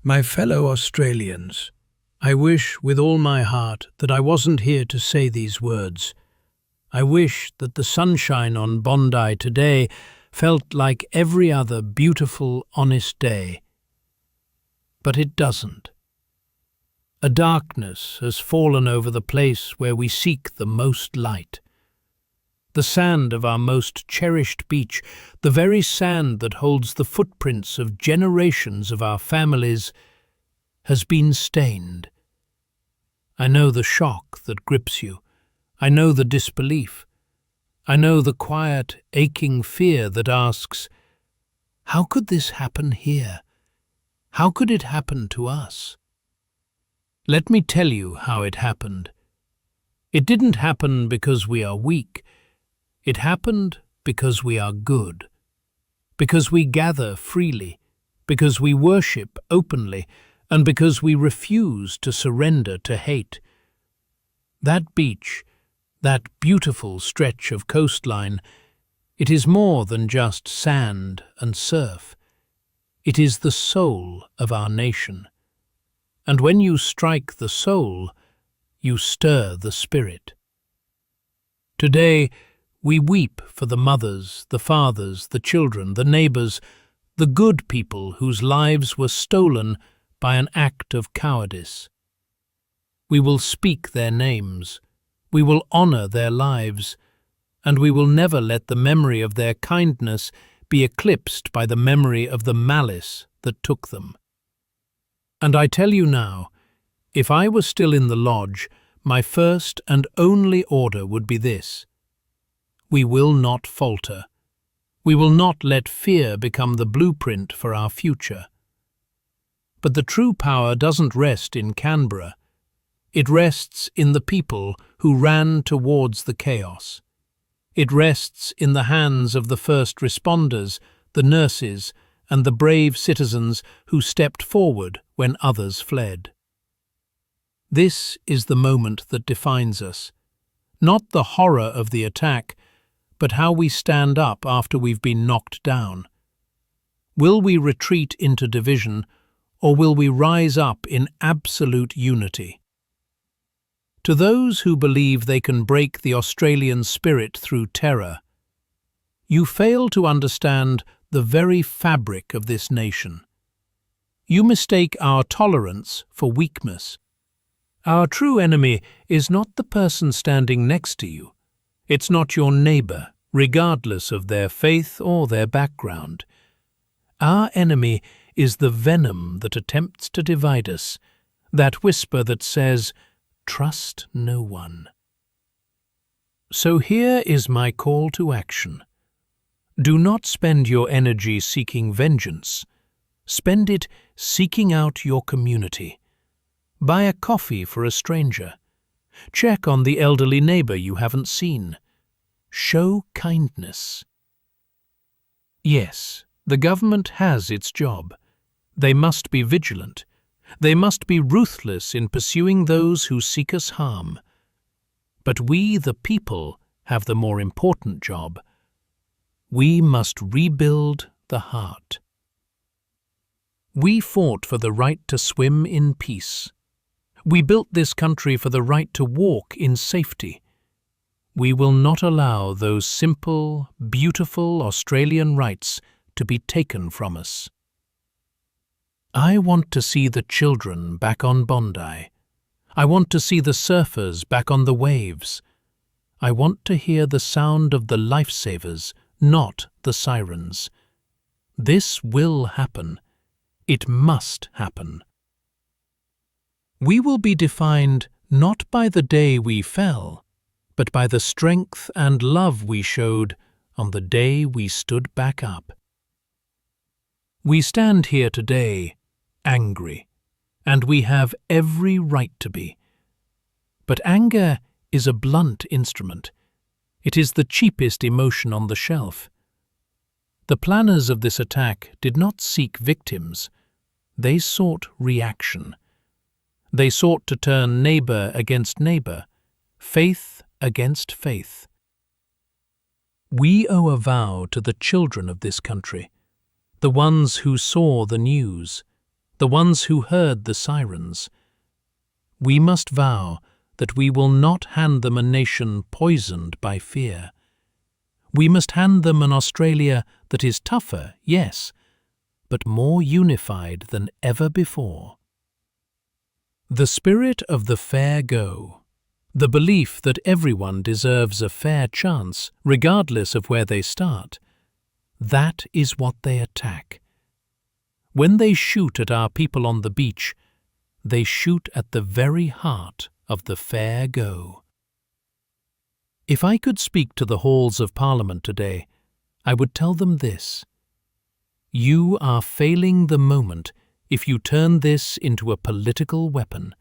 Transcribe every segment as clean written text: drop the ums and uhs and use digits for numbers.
My fellow Australians, I wish with all my heart that I wasn't here to say these words. I wish that the sunshine on Bondi today felt like every other beautiful, honest day. But it doesn't. A darkness has fallen over the place where we seek the most light. The sand of our most cherished beach, the very sand that holds the footprints of generations of our families, has been stained. I know the shock that grips you. I know the disbelief. I know the quiet, aching fear that asks, how could this happen here? How could it happen to us? Let me tell you how it happened. It didn't happen because we are weak. It happened because we are good, because we gather freely, because we worship openly, and because we refuse to surrender to hate. That beach, that beautiful stretch of coastline, it is more than just sand and surf. It is the soul of our nation. And when you strike the soul, you stir the spirit. Today, we weep for the mothers, the fathers, the children, the neighbours, the good people whose lives were stolen by an act of cowardice. We will speak their names, we will honour their lives, and we will never let the memory of their kindness be eclipsed by the memory of the malice that took them. And I tell you now, if I were still in the lodge, my first and only order would be this: we will not falter. We will not let fear become the blueprint for our future. But the true power doesn't rest in Canberra. It rests in the people who ran towards the chaos. It rests in the hands of the first responders, the nurses, and the brave citizens who stepped forward when others fled. This is the moment that defines us. Not the horror of the attack, but how we stand up after we've been knocked down. Will we retreat into division, or will we rise up in absolute unity? To those who believe they can break the Australian spirit through terror, you fail to understand the very fabric of this nation. You mistake our tolerance for weakness. Our true enemy is not the person standing next to you. It's not your neighbour, regardless of their faith or their background. Our enemy is the venom that attempts to divide us, that whisper that says, trust no one. So here is my call to action. Do not spend your energy seeking vengeance. Spend it seeking out your community. Buy a coffee for a stranger. Check on the elderly neighbour you haven't seen. Show kindness. Yes, the government has its job. They must be vigilant. They must be ruthless in pursuing those who seek us harm. But we, the people, have the more important job. We must rebuild the heart. We fought for the right to swim in peace. We built this country for the right to walk in safety. We will not allow those simple, beautiful Australian rights to be taken from us. I want to see the children back on Bondi. I want to see the surfers back on the waves. I want to hear the sound of the lifesavers, not the sirens. This will happen. It must happen. We will be defined not by the day we fell, but by the strength and love we showed on the day we stood back up. We stand here today, angry, and we have every right to be. But anger is a blunt instrument. It is the cheapest emotion on the shelf. The planners of this attack did not seek victims. They sought reaction. They sought to turn neighbour against neighbour, faith against faith. We owe a vow to the children of this country, the ones who saw the news, the ones who heard the sirens. We must vow that we will not hand them a nation poisoned by fear. We must hand them an Australia that is tougher, yes, but more unified than ever before. The spirit of the fair go, the belief that everyone deserves a fair chance regardless of where they start, that is what they attack. When they shoot at our people on the beach, they shoot at the very heart of the fair go. If I could speak to the halls of Parliament today, I would tell them this: you are failing the moment if you turn this into a political weapon.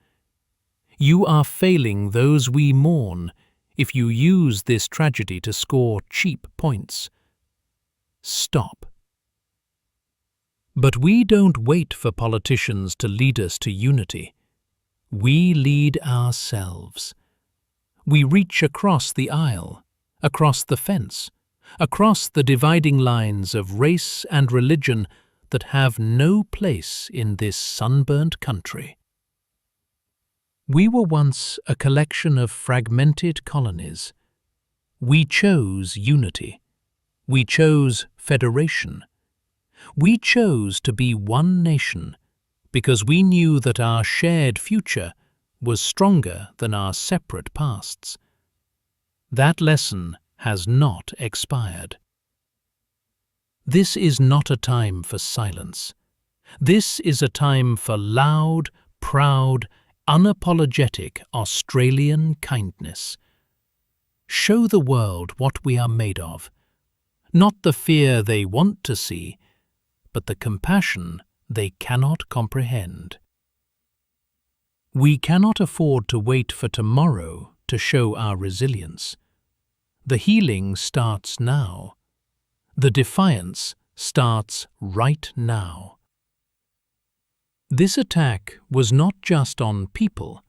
You are failing those we mourn if you use this tragedy to score cheap points. Stop. But we don't wait for politicians to lead us to unity. We lead ourselves. We reach across the aisle, across the fence, across the dividing lines of race and religion that have no place in this sunburnt country. We were once a collection of fragmented colonies. We chose unity. We chose federation. We chose to be one nation because we knew that our shared future was stronger than our separate pasts. That lesson has not expired. This is not a time for silence. This is a time for loud, proud, unapologetic Australian kindness. Show the world what we are made of, not the fear they want to see, but the compassion they cannot comprehend. We cannot afford to wait for tomorrow to show our resilience. The healing starts now. The defiance starts right now. This attack was not just on people,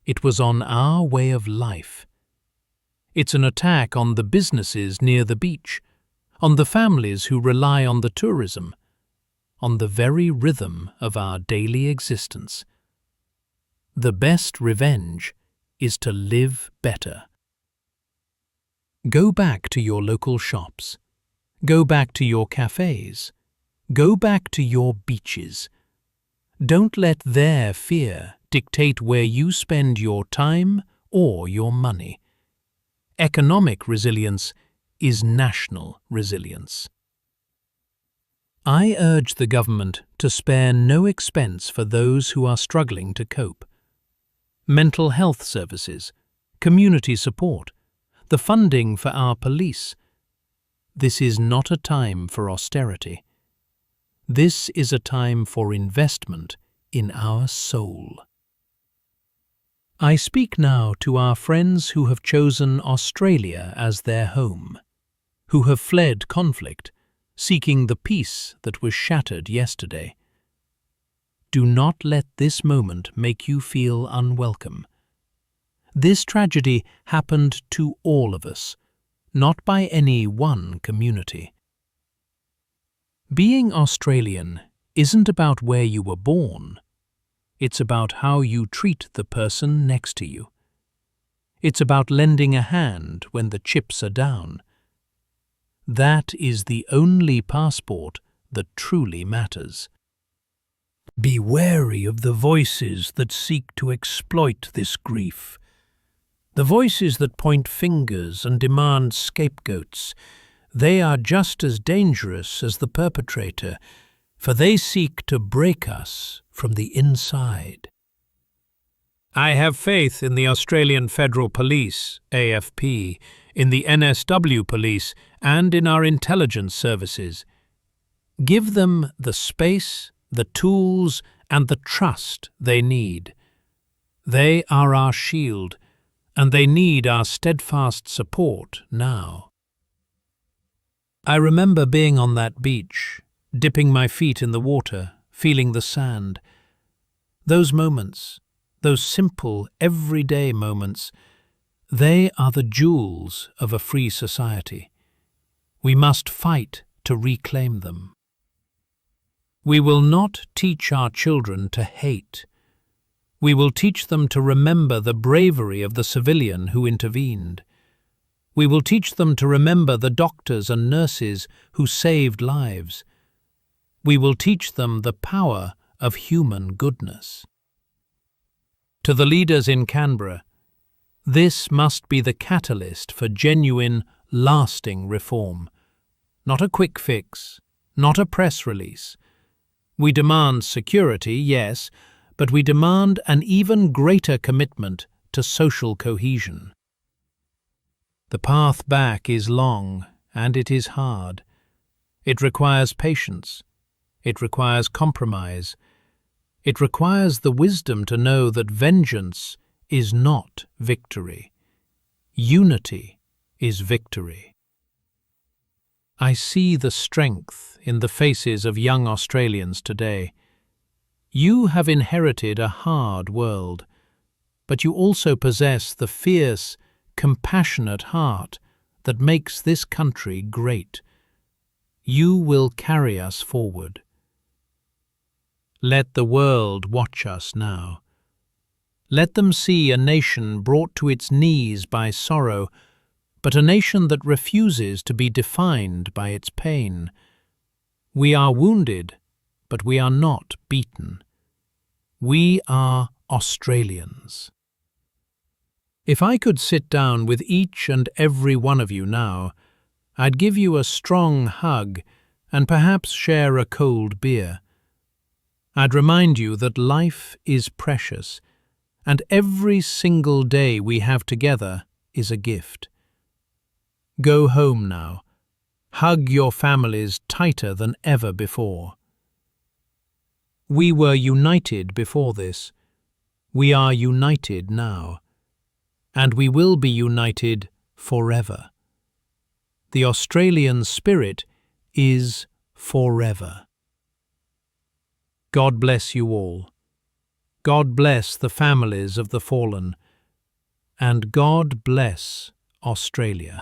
it was on our way of life. It's an attack on the businesses near the beach, on the families who rely on the tourism, on the very rhythm of our daily existence. The best revenge is to live better. Go back to your local shops. Go back to your cafes. Go back to your beaches. Don't let their fear dictate where you spend your time or your money. Economic resilience is national resilience. I urge the government to spare no expense for those who are struggling to cope. Mental health services, community support, the funding for our police. This is not a time for austerity. This is a time for investment in our soul. I speak now to our friends who have chosen Australia as their home, who have fled conflict, seeking the peace that was shattered yesterday. Do not let this moment make you feel unwelcome. This tragedy happened to all of us, not by any one community. Being Australian isn't about where you were born. It's about how you treat the person next to you. It's about lending a hand when the chips are down. That is the only passport that truly matters. Be wary of the voices that seek to exploit this grief. The voices that point fingers and demand scapegoats. They are just as dangerous as the perpetrator, for they seek to break us from the inside. I have faith in the Australian Federal Police, AFP, in the NSW Police, and in our intelligence services. Give them the space, the tools, and the trust they need. They are our shield, and they need our steadfast support now. I remember being on that beach, dipping my feet in the water, feeling the sand. Those moments, those simple, everyday moments, they are the jewels of a free society. We must fight to reclaim them. We will not teach our children to hate. We will teach them to remember the bravery of the civilian who intervened. We will teach them to remember the doctors and nurses who saved lives. We will teach them the power of human goodness. To the leaders in Canberra, this must be the catalyst for genuine, lasting reform. Not a quick fix, not a press release. We demand security, yes, but we demand an even greater commitment to social cohesion. The path back is long, and it is hard. It requires patience. It requires compromise. It requires the wisdom to know that vengeance is not victory. Unity is victory. I see the strength in the faces of young Australians today. You have inherited a hard world, but you also possess the fierce, compassionate heart that makes this country great. You will carry us forward. Let the world watch us now. Let them see a nation brought to its knees by sorrow, but a nation that refuses to be defined by its pain. We are wounded, but we are not beaten. We are Australians. If I could sit down with each and every one of you now, I'd give you a strong hug and perhaps share a cold beer. I'd remind you that life is precious, and every single day we have together is a gift. Go home now. Hug your families tighter than ever before. We were united before this. We are united now. And we will be united forever. The Australian spirit is forever. God bless you all. God bless the families of the fallen. And God bless Australia.